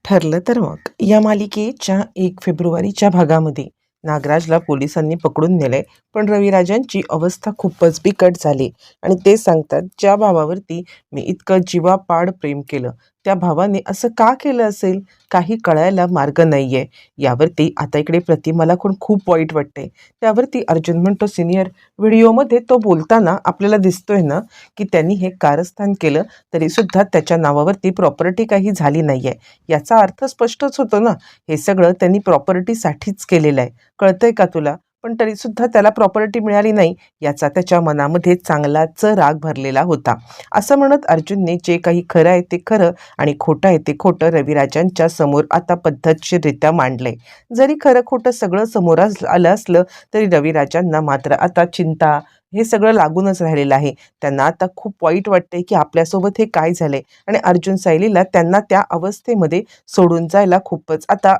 ठरलं तर मग या मालिकेच्या 1 फेब्रुवारीच्या भागामध्ये नागराजला पोलिसांनी पकडून नेलंय. पण रविराजांची अवस्था खूपच बिकट झाली आणि ते सांगतात, ज्या भावावरती मी इतकं जीवापाड प्रेम केलं, त्या भावाने असं का केलं असेल? काही कळायला मार्ग नाहीये. यावरती आता इकडे प्रतिमाला पण खूप वाईट वाटतंय. त्यावरती अर्जुन म्हणतो, सिनियर, व्हिडिओमध्ये तो बोलताना आपल्याला दिसतोय ना, की त्यांनी हे कारस्थान केलं, तरीसुद्धा त्याच्या नावावरती प्रॉपर्टी काही झाली नाहीये. याचा अर्थ स्पष्टच होतो ना, हे सगळं त्यांनी प्रॉपर्टीसाठीच केलेलं आहे. कळतंय का तुला? पण तरीसुद्धा त्याला प्रॉपर्टी मिळाली नाही, याचा त्याच्या मनामध्ये चांगलाच राग भरलेला होता. असं म्हणत अर्जुनने जे काही खरं आहे ते खरं आणि खोटं आहे ते खोटं रविराजांच्या समोर आता पद्धतशीररित्या मांडलंय. जरी खरं खोटं सगळं समोर आलं असलं तरी रविराजांना मात्र आता चिंता हे सगळं लागूनच राहिलेलं आहे. त्यांना आता खूप वाईट वाटतंय की आपल्यासोबत हे काय झालंय आणि अर्जुन सायलीला त्यांना त्या अवस्थेमध्ये सोडून जायला खूपच आता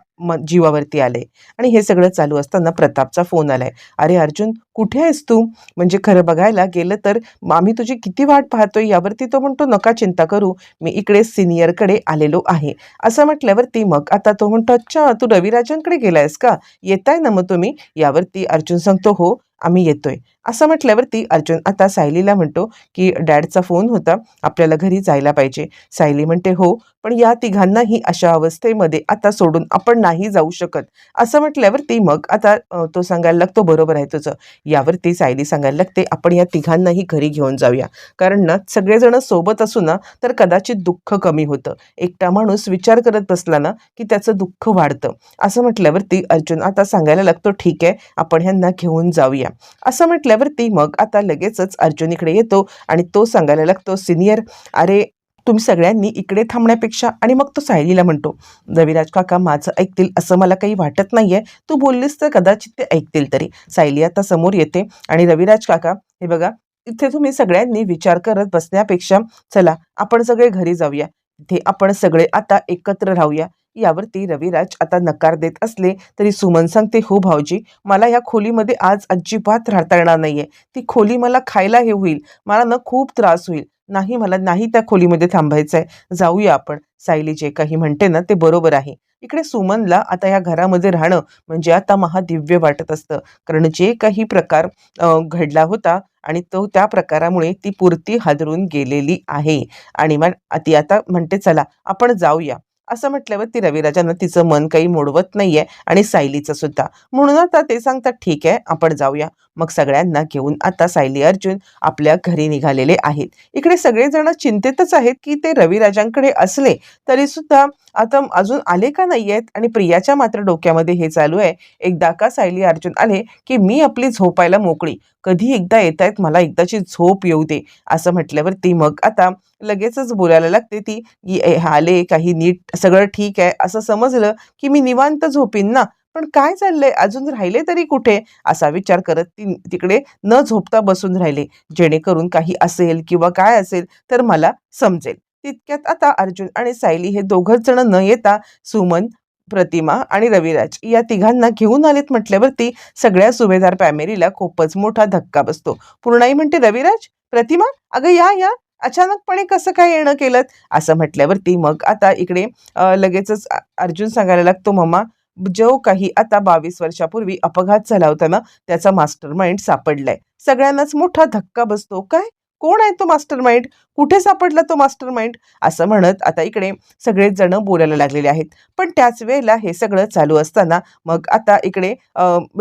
जीवावरती आलंय. आणि हे सगळं चालू असताना प्रतापचा फोन आलाय. "अरे अर्जुन, कुठे आहेस तू? म्हणजे खरं बघायला गेलं तर आम्ही तुझी किती वाट पाहतोय." यावरती तो म्हणतो, "नका चिंता करू, मी इकडे सिनियरकडे आलेलो आहे." असं म्हटल्यावरती मग आता तो म्हणतो, "अच्छा, तू रविराजांकडे गेलायस का? येताय ना मग तुम्ही?" यावरती अर्जुन सांगतो, "हो, आम्ही येतोय." असं म्हटल्यावरती अर्जुन आता सायलीला म्हणतो, की "डॅडचा फोन होता, आपल्याला घरी जायला पाहिजे." सायली म्हणते, "हो, पण या तिघांनाही अशा अवस्थेमध्ये आता सोडून आपण नाही जाऊ शकत." असं म्हटल्यावरती मग आता तो सांगायला लागतो, "बरोबर आहे तुझं." यावरती सायली सांगायला लागते, "आपण या तिघांनाही घरी घेऊन जाऊया. कारण ना सगळेजण सोबत असू ना तर कदाचित दुःख कमी होतं. एकटा माणूस विचार करत बसला ना की त्याचं दुःख वाढतं." असं म्हटल्यावरती अर्जुन आता सांगायला लागतो, "ठीक आहे, आपण ह्यांना घेऊन जाऊया." असं म्हटल्यावरती मग आता लगेचच अर्जुन इकडे येतो आणि तो सांगायला लागतो, "सिनियर, अरे तुम्ही सगळ्यांनी इकडे थांबण्यापेक्षा." आणि मग तो सायलीला म्हणतो, "रविराज काका माझं ऐकतील असं मला काही वाटत नाहीये. तू बोललीस तर कदाचित ते ऐकतील तरी." सायली आता समोर येते आणि "रविराज काका, हे बघा, इथे तुम्ही सगळ्यांनी विचार करत बसण्यापेक्षा चला आपण सगळे घरी जाऊया. तिथे आपण सगळे आता एकत्र राहूया." यावरती रविराज आता नकार देत असले तरी सुमन सांगते, "हो भाऊजी, मला या खोलीमध्ये आज अजिबात राहता येणार नाहीये. ती खोली मला खायला हे होईल. मला ना खूप त्रास होईल. नाही, मला नाही त्या खोलीमध्ये थांबायचंय. जाऊया आपण." सायली जे काही म्हणते ना ते बरोबर आहे. इकडे सुमनला आता या घरामध्ये राहणं म्हणजे आता महादिव्य वाटत असतं. कारण जे काही प्रकार घडला होता आणि तो त्या प्रकारामुळे ती पुरती हादरून गेलेली आहे. आणि मग ती आता म्हणते, "चला आपण जाऊया." असं म्हटल्यावर ती रविराजांना तिचं मन काही मोडवत नाहीये आणि सायलीचं सुद्धा. म्हणून आता ते सांगतात, "ठीक आहे, आपण जाऊया." मग सगळ्यांना घेऊन आता सायली अर्जुन आपल्या घरी निघालेले आहेत. इकडे सगळेजण चिंतेतच आहेत की ते रविराजांकडे असले तरी सुद्धा आता अजून आले का नाहीयेत. आणि प्रियाच्या मात्र डोक्यामध्ये हे चालू आहे, एकदा का सायली अर्जुन आले की मी आपली झोपायला मोकळी. कधी एकदा येतायत, मला एकदाची झोप येऊ दे. असं म्हटल्यावरती मग आता लगेचच बोलायला लागते ती, आले काही नीट सगळं ठीक आहे असं समजलं की मी निवांत झोपीन ना. पण काय चाललंय, अजून राहिले तरी कुठे? असा विचार करत ती तिकडे न झोपता बसून राहिले, जेणेकरून काही असेल किंवा काय असेल तर मला समजेल. तितक्यात आता अर्जुन आणि सायली हे दोघंच जण न येता सुमन, प्रतिमा आणि रविराज या तिघांना घेऊन आलेत म्हटल्यावरती सगळ्या सुभेदार फॅमिलीला खूपच मोठा धक्का बसतो. पूर्णाई म्हणते, "रविराज, प्रतिमा, अगं या या, अचानकपणे कसं काय येणं केलं?" असं म्हटल्यावरती मग आता इकडे लगेचच अर्जुन सांगायला लागतो, "मम्मा, जो काही आता 22 वर्षापूर्वी अपघात झाला होता ना, त्याचा मास्टरमाइंड सापडलाय." सगळ्यांनाच मोठा धक्का बसतो. "काय? कोण आहे तो मास्टरमाइंड? कुठे सापडला तो मास्टरमाइंड?" असं म्हणत आता इकडे सगळेच जण बोलायला लागलेले आहेत. पण त्याच वेळेला हे सगळं चालू असताना मग आता इकडे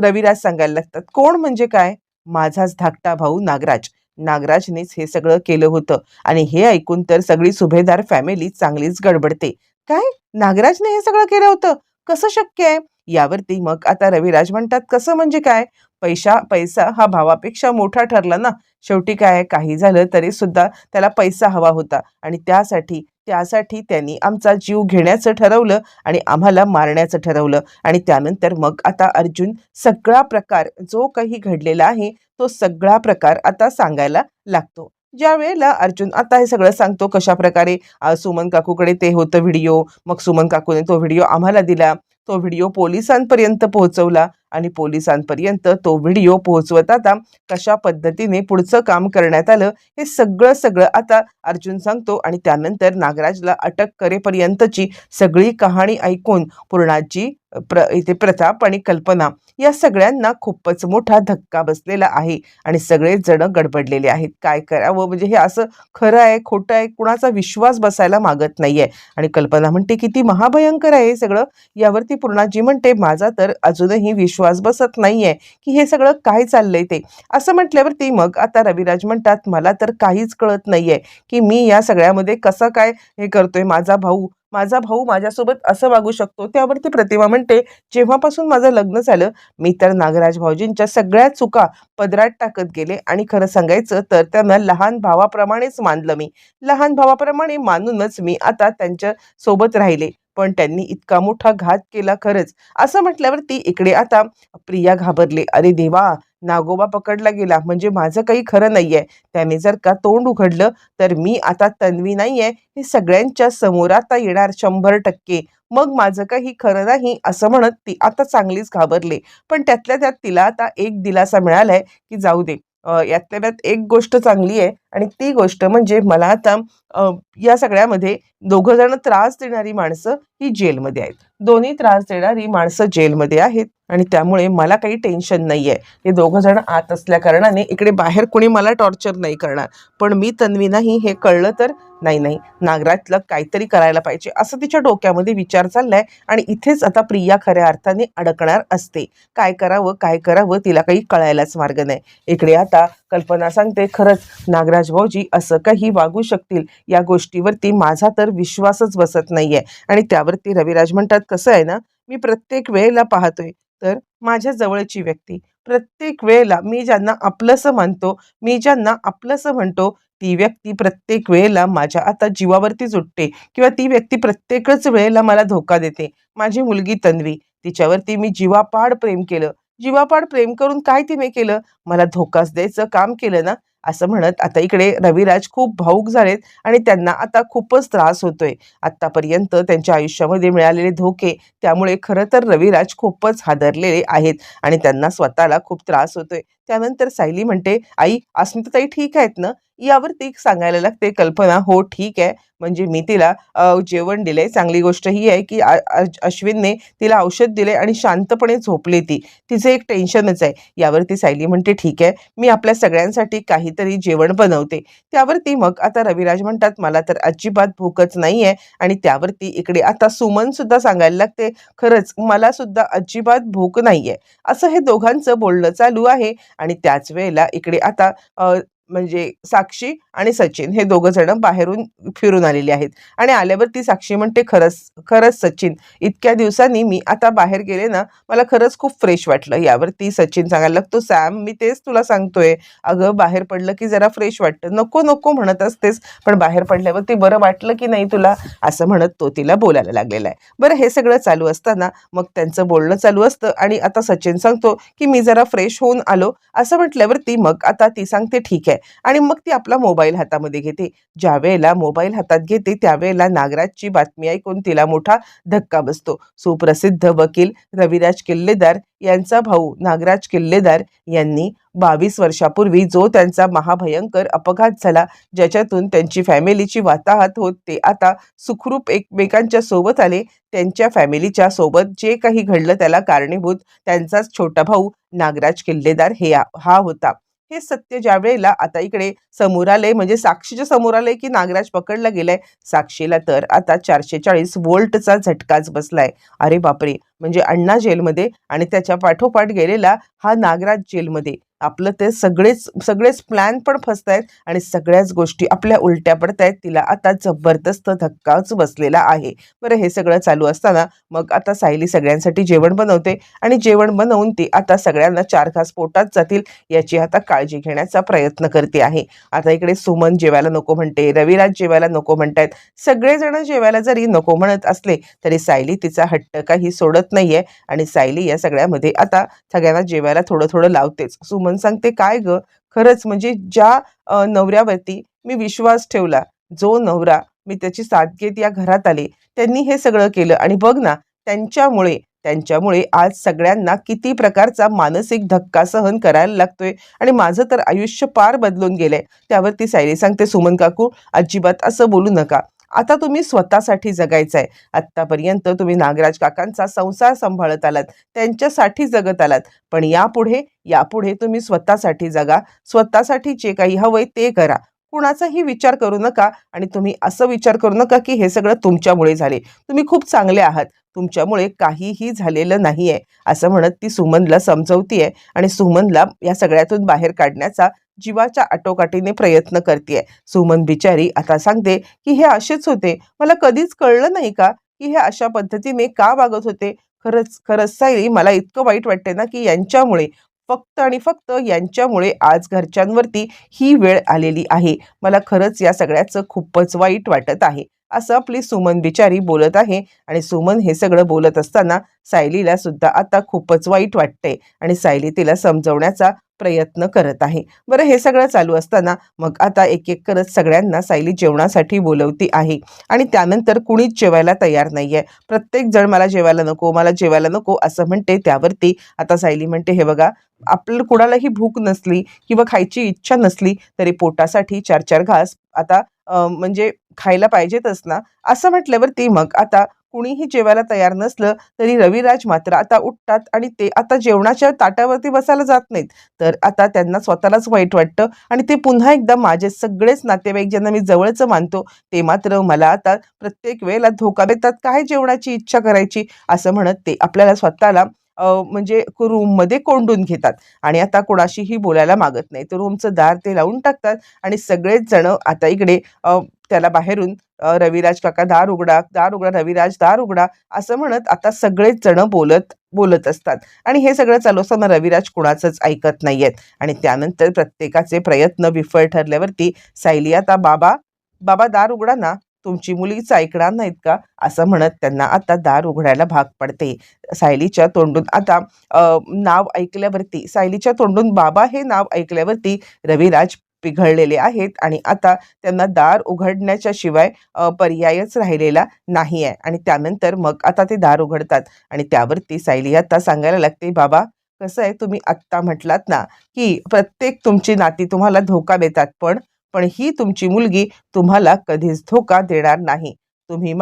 रविराज सांगायला लागतात, "कोण म्हणजे काय? माझाच धाकटा भाऊ नागराज. नागराजनेच हे सगळं केलं होतं." आणि हे ऐकून तर सगळी सुभेदार फॅमिली चांगलीच गडबडते. "काय? नागराजने हे सगळं केलं होतं? कसं शक्य आहे?" यावरती मग आता रविराज म्हणतात, "कसं म्हणजे काय? पैसा हा भावापेक्षा मोठा ठरला ना. शेवटी काय आहे, काही झालं तरी सुद्धा त्याला पैसा हवा होता आणि त्यासाठी त्यांनी आमचा जीव घेण्याचं ठरवलं आणि आम्हाला मारण्याचं ठरवलं." आणि त्यानंतर मग आता अर्जुन सगळा प्रकार जो काही घडलेला आहे तो सगळा प्रकार आता सांगायला लागतो. ज्या वेळेला अर्जुन आता हे सगळं सांगतो कशाप्रकारे सुमन काकूकडे ते होतं व्हिडिओ, मग सुमन काकूने तो व्हिडिओ आम्हाला दिला, तो व्हिडिओ पोलिसांपर्यंत पोहोचवला आणि पोलिसांपर्यंत तो व्हिडिओ पोहोचवता कशा पद्धतीने पुढचं काम करण्यात आलं हे सगळं आता अर्जुन सांगतो. आणि त्यानंतर नागराजला अटक करेपर्यंतची सगळी कहाणी ऐकून पूर्णाची इथे प्रताप आणि कल्पना या सगळ्यांना खूपच मोठा धक्का बसलेला आहे आणि सगळेच जण गडबडलेले आहेत. काय करावं, म्हणजे हे असं खरं आहे खोटं आहे, कुणाचा विश्वास बसायला मागत नाहीये. आणि कल्पना म्हणते किती महाभयंकर आहे हे सगळं. यावरती पूर्णाजी म्हणते माझा तर अजूनही विश्वास बसत नाहीये की हे सगळं काय चाललंय ते. असं म्हटल्यावरती मग आता रविराज म्हणतात मला तर काहीच कळत नाहीये की मी या सगळ्यामध्ये कसं काय हे करतोय. माझा भाऊ माझ्यासोबत असं वागू शकतो. त्यावरती प्रतिमा म्हणते जेव्हापासून माझं लग्न झालं मी तर नागराज भाऊजींच्या सगळ्या चुका पदरात टाकत गेले आणि खरं सांगायचं तर त्यांना लहान भावाप्रमाणेच मानलं मी. लहान भावाप्रमाणे मानूनच मी आता त्यांच्या सोबत राहिले. पण त्यांनी इतका मोठा घात केला खरंच. असं म्हटल्यावरती इकडे आता प्रिया घाबरले. अरे देवा, नागोबा पकडला गेला म्हणजे माझं काही खरं नाहीये. त्याने जर का तोंड उघडलं तर मी आता तन्वी नाहीये हे सगळ्यांच्या समोर आता येणार 100%. मग माझं काही खरं नाही असं म्हणत ती आता चांगलीच घाबरली. पण त्यातल्या त्यात तिला आता एक दिलासा मिळालाय की जाऊ दे. यातल्या त्यात एक गोष्ट चांगली आहे आणि ती गोष्ट म्हणजे मला आता या सगळ्यामध्ये दोघं जण त्रास देणारी माणसं ही जेलमध्ये आहेत. दोन्ही त्रास देणारी माणसं जेलमध्ये आहेत आणि त्यामुळे मला काही टेन्शन नाहीये. हे दोघं जण आत असल्या कारणाने इकडे बाहेर कोणी मला टॉर्चर नाही करणार. पण मी तन्वी नाही हे कळलं तर नाही, नागराजला काहीतरी करायला पाहिजे असं तिच्या डोक्यामध्ये विचार चाललाय. आणि इथेच आता प्रिया खऱ्या अर्थाने अडकणार असते. काय करावं तिला काही कळायलाच मार्ग नाही. इकडे आता कल्पना सांगते खरंच नागराज भाऊजी असं काही वागू शकतील या गोष्टीवरती माझा तर विश्वासच बसत नाहीये. आणि त्यावरती रविराज म्हणतात कसं आहे ना, मी प्रत्येक वेळेला पाहतोय तर माझ्या जवळची व्यक्ती प्रत्येक वेळेला मी ज्यांना आपलंसं मानतो, मी ज्यांना आपलंसं म्हणतो ती व्यक्ती प्रत्येक वेळेला माझ्या आता जीवावरतीच उठते किंवा ती व्यक्ती प्रत्येकच वेळेला मला धोका देते. माझी मुलगी तन्वी, तिच्यावरती मी जीवापाड प्रेम केलं. जीवापाड प्रेम करून काय तिने केलं, मला धोकाच द्यायचं काम केलं ना. असं म्हणत आता इकडे रविराज खूप भावूक झालेत आणि त्यांना आता खूपच त्रास होतोय. आत्तापर्यंत त्यांच्या आयुष्यामध्ये मिळालेले धोके त्यामुळे खरं तर रविराज खूपच हादरलेले आहेत आणि त्यांना स्वतःला खूप त्रास होतोय. त्यानंतर सायली म्हणते आई अस्मिताताई ठीक आहेत ना. यावरती सांगायला लागते कल्पना हो ठीक आहे. म्हणजे मी तिला जेवण दिलंय. चांगली गोष्ट ही आहे की अश्विनने तिला औषध दिले आणि शांतपणे झोपली ती. तिचं एक टेन्शनच आहे. यावरती सायली म्हणते ठीक आहे, मी आपल्या सगळ्यांसाठी काहीतरी जेवण बनवते. त्यावरती मग आता रविराज म्हणतात मला तर अजिबात भूकच नाहीये. आणि त्यावरती इकडे आता सुमन सुद्धा सांगायला लागते खरंच मला सुद्धा अजिबात भूक नाहीये. असं हे दोघांचं बोलणं चालू आहे. आणि त्याच वेळेला इकडे आता म्हणजे साक्षी आणि सचिन हे दोघं जण बाहेरून फिरून आलेले आहेत. आणि आल्यावरती साक्षी म्हणते खरंच सचिन, इतक्या दिवसांनी मी आता बाहेर गेले ना मला खरंच खूप फ्रेश वाटलं. यावरती सचिन सांगायला लागतो सॅम मी तेच तुला सांगतोय, अगं बाहेर पडलं की जरा फ्रेश वाटतं. नको नको म्हणत असतेस पण बाहेर पडल्यावरती बरं वाटलं की नाही तुला, असं म्हणत तो तिला बोलायला लागलेला आहे. बरं हे सगळं चालू असताना मग त्यांचं बोलणं चालू असतं आणि आता सचिन सांगतो की मी जरा फ्रेश होऊन आलो. असं म्हटल्यावरती मग आता ती सांगते ठीक आहे. आणि मग ती आपला मोबाईल हातामध्ये घेते. ज्या वेळेला मोबाईल हातात घेते त्यावेळेला नागराजची बातमी ऐकून तिला मोठा धक्का बसतो. सुप्रसिद्ध वकील रविराज किल्लेदार यांचा भाऊ नागराज किल्लेदार यांनी 22 वर्षापूर्वी जो त्यांचा महाभयंकर अपघात झाला, ज्याच्यातून त्यांची फॅमिलीची वाताहत होत ते आता सुखरूप एकमेकांच्या सोबत आले. त्यांच्या फॅमिलीच्या सोबत जे काही घडलं त्याला कारणीभूत त्यांचाच छोटा भाऊ नागराज किल्लेदार हा होता. हे सत्य ज्या वेळेला आता इकडे समोर आले म्हणजे साक्षीच्या समोर आले की नागराज पकडला गेलाय. साक्षीला तर आता 440 व्होल्टचा झटकाच बसलाय. अरे बापरे, म्हणजे अण्णा जेलमध्ये आणि त्याच्या पाठोपाठ गेलेला हा नागराज जेलमध्ये. आपलं ते सगळेच प्लॅन पण फसतायत आणि सगळ्याच गोष्टी आपल्या उलट्या पडतायत. तिला आता जबरदस्त धक्काच बसलेला आहे. बरं हे सगळं चालू असताना मग आता सायली सगळ्यांसाठी जेवण बनवते आणि जेवण बनवून ती आता सगळ्यांना 4 घास पोटात जातील याची आता काळजी घेण्याचा प्रयत्न करते आहे. आता इकडे सुमन जेवायला नको म्हणते, रविराज जेवायला नको म्हणतायत. सगळेजण जेवायला जरी नको म्हणत असले तरी सायली तिचा हट्ट काही सोडत नाहीये आणि सायली या सगळ्यामध्ये आता सगळ्यांना जेवायला थोडं थोडं लावतेच. सुमन सांगते काय ग, खरंच म्हणजे ज्या नवऱ्यावरती मी विश्वास ठेवला, जो नवरा मी त्याची साथ घेत या घरात आले, त्यांनी हे सगळं केलं आणि बघ ना त्यांच्यामुळे त्यांच्यामुळे आज सगळ्यांना किती प्रकारचा मानसिक धक्का सहन करायला लागतोय आणि माझं तर आयुष्य पार बदलून गेलंय. त्यावरती सायली सांगते, सुमन काकू अजिबात असं बोलू नका. आता तुम्ही स्वतःसाठी जगायचंय. आत्तापर्यंत तुम्ही नागराज काकांचा संसार सांभाळत आलात, त्यांच्यासाठी जगत आलात. पण यापुढे तुम्ही स्वतःसाठी जगा. स्वतःसाठी जे काही हवंय ते करा. कुणाचाही विचार करू नका आणि तुम्ही असं विचार करू नका की हे सगळं तुमच्यामुळे झाले. तुम्ही खूप चांगले आहात. तुमच्यामुळे काहीही झालेलं नाहीये, असं म्हणत ती सुमनला समजवतीये आणि सुमनला या सगळ्यातून बाहेर काढण्याचा जीवाच्या आटोकाटीने प्रयत्न करतेय. सुमन बिचारी आता सांगते की हे असेच होते. मला कधीच कळलं नाही का की हे अशा पद्धतीने का वागत होते. खरंच खरंच सायली, मला इतकं वाईट वाटते ना की यांच्यामुळे, फक्त आणि फक्त यांच्यामुळे आज घरच्यांवरती ही वेळ आलेली आहे. मला खरंच या सगळ्याचं खूपच वाईट वाटत आहे, असं आपली सुमन बिचारी बोलत आहे. आणि सुमन हे सगळं बोलत असताना सायलीला सुद्धा आता खूपच वाईट वाटते आणि सायली तिला समजवण्याचा प्रयत्न करत आहे. बरं, हे सगळं चालू असताना मग आता एक एक करत सगळ्यांना सायली जेवणासाठी बोलवती आहे आणि त्यानंतर कुणीच जेवायला तयार नाहीये. प्रत्येक जण मला जेवायला नको, मला जेवायला नको असं म्हणते. त्यावरती आता सायली म्हणते, हे बघा, आपल्याला कुणालाही भूक नसली किंवा खायची इच्छा नसली तरी पोटासाठी 4-4 घास आता म्हणजे खायला पाहिजेतच ना. असं म्हटल्यावरती मग आता कुणीही जेवायला तयार नसलं तरी रविराज मात्र आता उठतात आणि ते आता जेवणाच्या ताटावरती बसायला जात नाहीत. तर आता त्यांना स्वतःलाच वाईट वाटतं आणि ते पुन्हा एकदा माझे सगळेच नातेवाईक ज्यांना मी जवळचं मानतो ते मात्र मला आता प्रत्येक वेळेला धोका देतात. काय जेवणाची इच्छा करायची, असं म्हणत ते आपल्याला स्वतःला म्हणजे रूममध्ये कोंडून घेतात आणि आता कोणाशीही बोलायला मागत नाही. तर रूमचं दार ते लावून टाकतात आणि सगळेच जण आता इकडे त्याला बाहेरून रविराज काका दार उघडा, दार उघडा, रविराज दार उघडा असं म्हणत आता सगळेच जण बोलत असतात. आणि हे सगळं चालू असताना रविराज कुणाचंच ऐकत नाहीयेत आणि त्यानंतर प्रत्येकाचे प्रयत्न विफल ठरल्यावरती सायली आता, बाबा बाबा दार उघडा ना, तुमची मुलीच ऐकणार नाहीत का, असं म्हणत त्यांना आता दार उघडायला भाग पडते. सायलीच्या तोंडून आता नाव ऐकल्यावरती, सायलीच्या तोंडून बाबा हे नाव ऐकल्यावरती रविराज पिघळलेले आहेत आणि आता त्यांना दार उघडण्याच्या शिवाय पर्यायच राहिलेला नाही आहे. आणि त्यानंतर मग आता ते दार उघडतात आणि त्यावरती सायली आता सांगायला लागते, बाबा कसं आहे, तुम्ही आत्ता म्हटलात ना की प्रत्येक तुमची नाती तुम्हाला धोका देतात, पण पण ही तुमची मुलगी तुम्हाला कधीच धोका देणार नाही. तुम्ही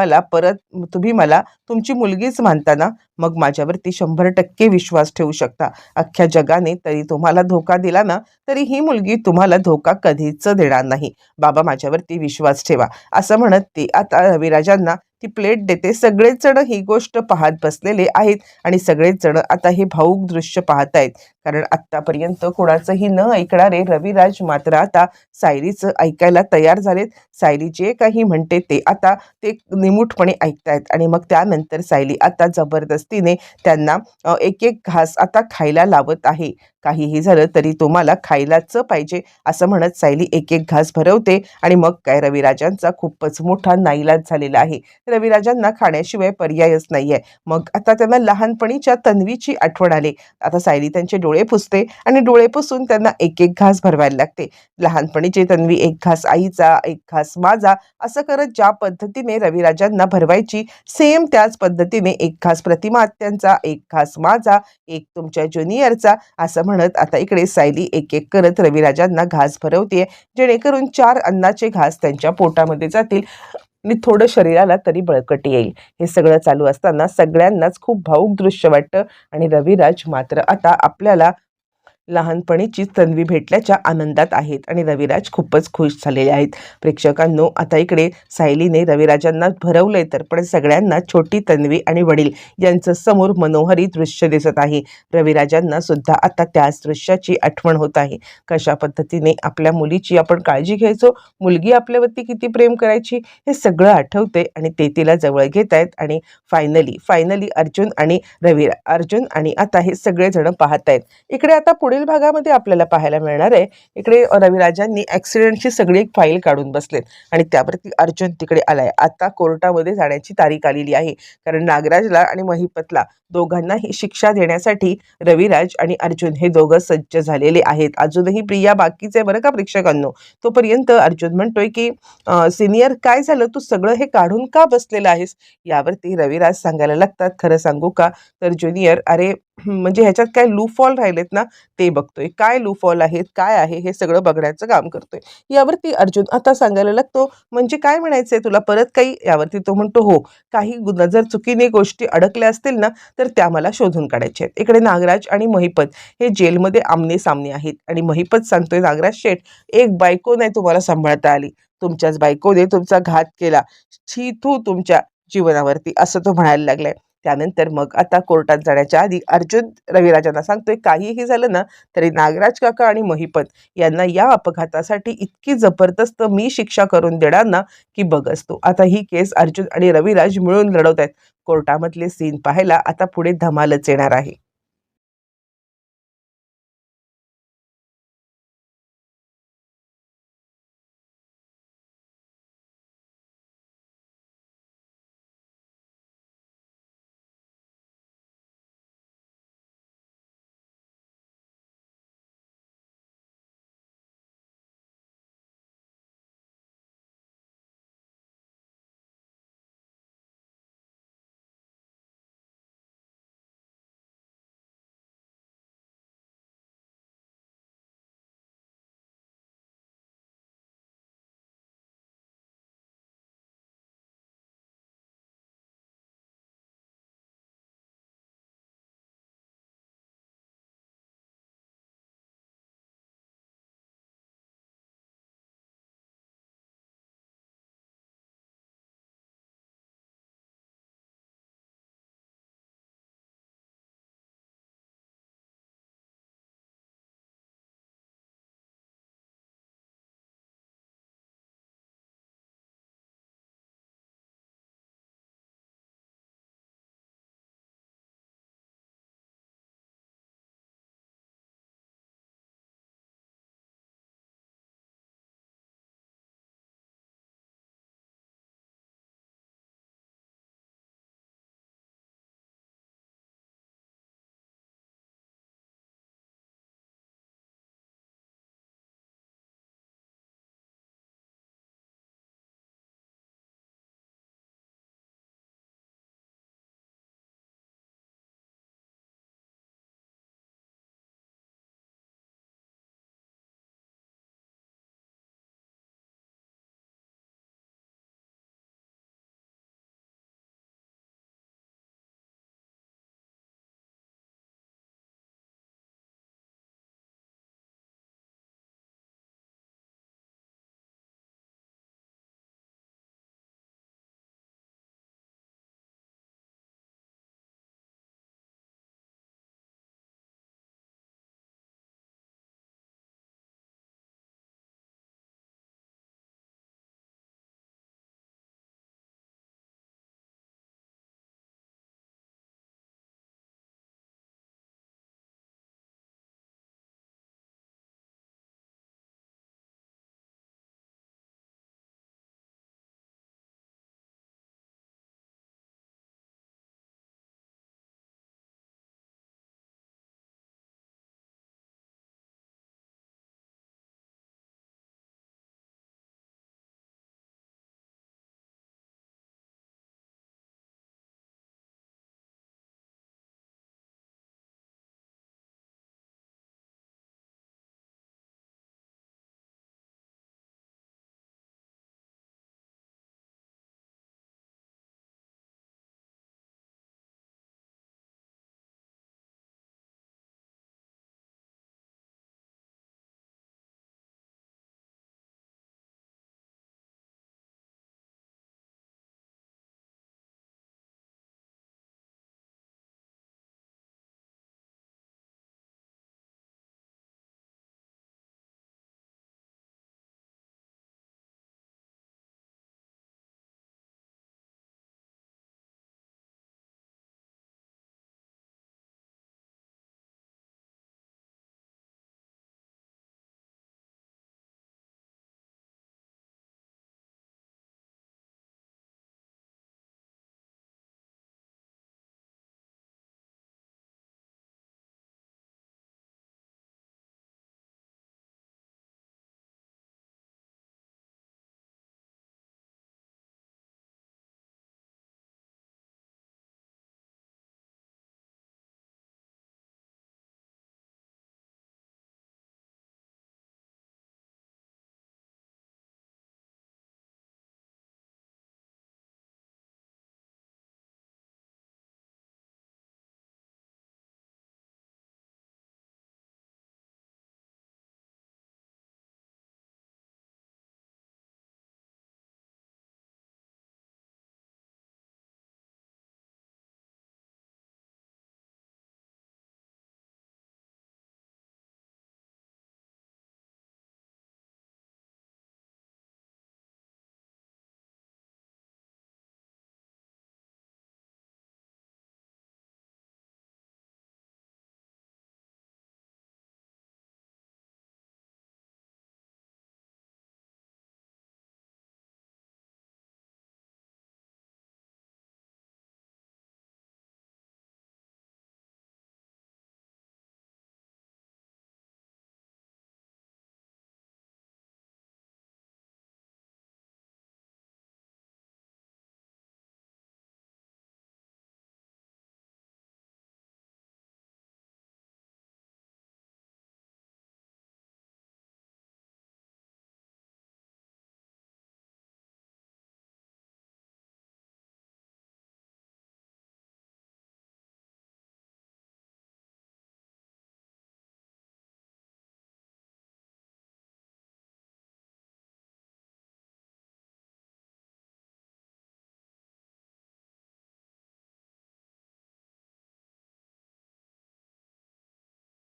मला तुमची मुलगीच मानता ना, मग माझ्यावरती 100% विश्वास ठेवू शकता. अख्ख्या जगाने तरी तुम्हाला धोका दिला ना, तरी ही मुलगी तुम्हाला धोका कधीच देणार नाही. बाबा माझ्यावरती विश्वास ठेवा, असं म्हणत ती आता रविराजांना ती प्लेट देते. सगळेच जण ही गोष्ट पाहत बसलेले आहेत आणि सगळेच जण आता हे भावूक दृश्य पाहत आहेत. कारण आत्तापर्यंत कोणाचंही न ऐकणारे रविराज मात्र आता सायलीचं ऐकायला तयार झालेत. सायली जे काही म्हणते ते आता ते निमूटपणे ऐकतायत आणि मग त्यानंतर सायली आता जबरदस्तीने त्यांना एक एक घास आता खायला लावत आहे. काहीही झालं तरी तुम्हाला खायलाच पाहिजे, असं म्हणत सायली एक एक घास भरवते. आणि मग काय, रविराजांचा खूपच मोठा नाईलाज झालेला आहे. रविराजांना खाण्याशिवाय पर्यायच नाहीये. मग आता त्यांना लहानपणीच्या तन्वीची आठवण आली. आता सायली त्यांचे डोळे पुसते आणि डोळे पुसून त्यांना एक एक घास भरवायला लागते. लहानपणीची तन्वी एक घास आईचा, एक घास माझा, असं करत ज्या पद्धतीने रविराजांना भरवायची, सेम त्याच पद्धतीने एक घास प्रतिमा आत्यांचा, एक घास माझा, एक तुमच्या ज्युनियरचा, असं म्हणत आता इकडे सायली एक एक करत रविराजांना घास भरवते, जेणेकरून 4 अन्नाचे घास त्यांच्या पोटामध्ये जातील आणि थोडं शरीराला तरी बळकटी येईल. हे सगळं चालू असताना सगळ्यांनाच खूप भावूक दृश्य वाटतं आणि रविराज मात्र आता आपल्याला लहानपणीची तन्वी भेटल्याच्या आनंदात आहेत आणि रविराज खूपच खुश झालेले आहेत. प्रेक्षकांनो, आता इकडे सायलीने रविराजांना भरवलंय, तर पण सगळ्यांना छोटी तन्वी आणि वडील यांचं समोर मनोहरी दृश्य दिसत आहे. रविराजांना सुद्धा आता त्याच दृश्याची आठवण होत आहे. कशा पद्धतीने आपल्या मुलीची आपण काळजी घ्यायचो, मुलगी आपल्यावरती किती प्रेम करायची, हे सगळं आठवते आणि ते तिला जवळ घेत आहेत. आणि फायनली अर्जुन आणि आता हे सगळेजण पाहत आहेत. इकडे आता पुढे पुढील भागामध्ये आपल्याला पाहायला मिळणार आहे, इकडे रविराजांनी ॲक्सिडेंटची सगळी एक फाईल काढून बसलेत आणि त्यावरती अर्जुन तिकडे आलाय. आता कोर्टामध्ये जाण्याची तारीख आलेली आहे, कारण नागराजला आणि महिपतला दोघांनाही शिक्षा देण्यासाठी रविराज आणि अर्जुन हे दोघं सज्ज झालेले आहेत. अजूनही प्रिया बाकीचे आहे बरं का प्रेक्षकांनो. तोपर्यंत अर्जुन म्हणतोय की सिनियर काय झालं, तू सगळं हे काढून का बसलेला आहेस? यावरती रविराज सांगायला लागतात, खरं सांगू का तर ज्युनियर, अरे म्हणजे ह्याच्यात काय लूफॉल राहिलेत ना ते बघतोय, काय लूफॉल आहेत काय आहे हे सगळं बघण्याचं काम करतोय. यावरती अर्जुन आता सांगायला लागतो, म्हणजे काय म्हणायचंय तुला परत काही? यावरती तो म्हणतो, हो, काही जर चुकीने गोष्टी अडकल्या असतील ना तर त्या मला शोधून काढायच्या आहेत. इकडे नागराज आणि महिपत हे जेलमध्ये आमने सामने आहेत आणि महिपत सांगतोय, नागराज शेठ, एक बायको नाही तुम्हाला सांभाळता आली, तुमच्याच बायकोने तुमचा घात केला, छी थू तुमच्या जीवनावरती, असं तो म्हणायला लागलाय. त्यानंतर मग आता कोर्टात जाण्याच्या आधी अर्जुन रविराजांना सांगतोय, काहीही झालं ना तरी नागराज काका आणि महिपत यांना या अपघातासाठी इतकी जबरदस्त मी शिक्षा करून देणार ना की बघच तू. आता ही केस अर्जुन आणि रविराज मिळून लढवत आहेत. कोर्टामधले सीन पाहायला आता पुढे धमालच येणार आहे.